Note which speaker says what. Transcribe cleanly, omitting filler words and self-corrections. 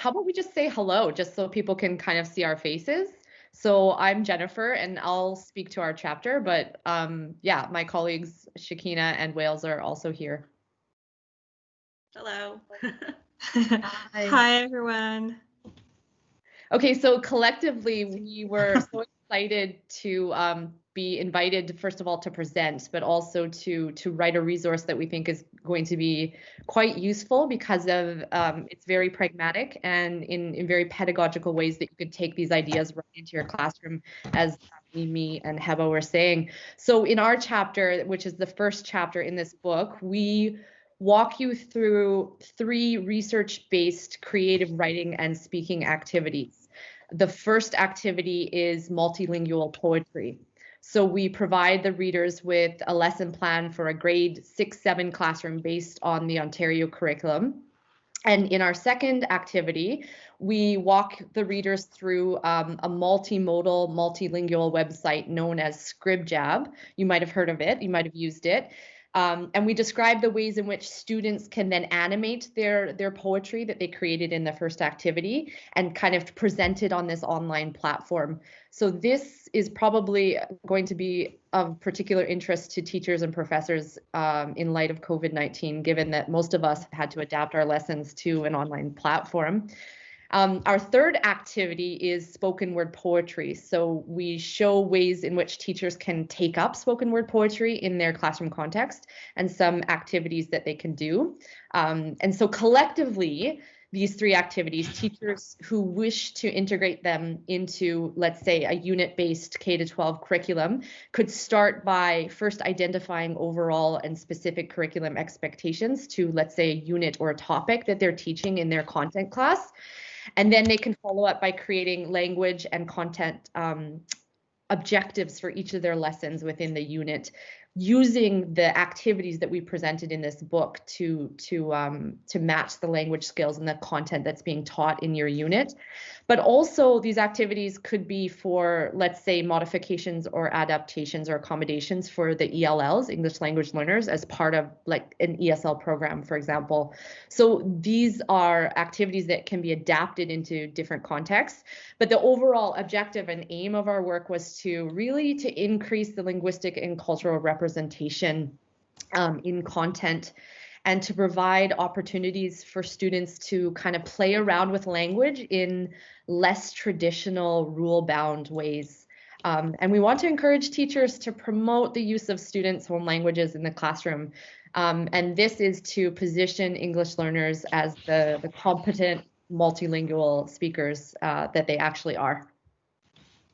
Speaker 1: how about we just say hello, just so people can kind of see our faces? So I'm Jennifer, and I'll speak to our chapter, but yeah, my colleagues Shakina and Wales are also here.
Speaker 2: Hello.
Speaker 1: Hi.
Speaker 2: Hi, everyone.
Speaker 1: Okay, so collectively, we were so excited to be invited, first of all, to present, but also to write a resource that we think is going to be quite useful because of it's very pragmatic and in very pedagogical ways that you could take these ideas right into your classroom, as Mimi and Heba were saying. So in our chapter, which is the first chapter in this book, we walk you through 3 research-based creative writing and speaking activities. The first activity is multilingual poetry. So we provide the readers with a lesson plan for a grade 6-7 classroom based on the Ontario curriculum. And in our second activity, we walk the readers through a multimodal, multilingual website known as Scribjab. You might have heard of it, you might have used it. And we describe the ways in which students can then animate their poetry that they created in the first activity and kind of present it on this online platform. So this is probably going to be of particular interest to teachers and professors in light of COVID-19, given that most of us have had to adapt our lessons to an online platform. Our third activity is spoken word poetry. So we show ways in which teachers can take up spoken word poetry in their classroom context and some activities that they can do. And so collectively, these 3 activities, teachers who wish to integrate them into, let's say, a unit-based K-12 curriculum could start by first identifying overall and specific curriculum expectations to, let's say, a unit or a topic that they're teaching in their content class. And then they can follow up by creating language and content objectives for each of their lessons within the unit, using the activities that we presented in this book to match the language skills and the content that's being taught in your unit. But also these activities could be for, let's say, modifications or adaptations or accommodations for the ELLs, English language learners, as part of like an ESL program, for example. So these are activities that can be adapted into different contexts. But the overall objective and aim of our work was to really to increase the linguistic and cultural representation in content, and to provide opportunities for students to kind of play around with language in less traditional rule-bound ways. And we want to encourage teachers to promote the use of students' home languages in the classroom. And this is to position English learners as the competent multilingual speakers that they actually are.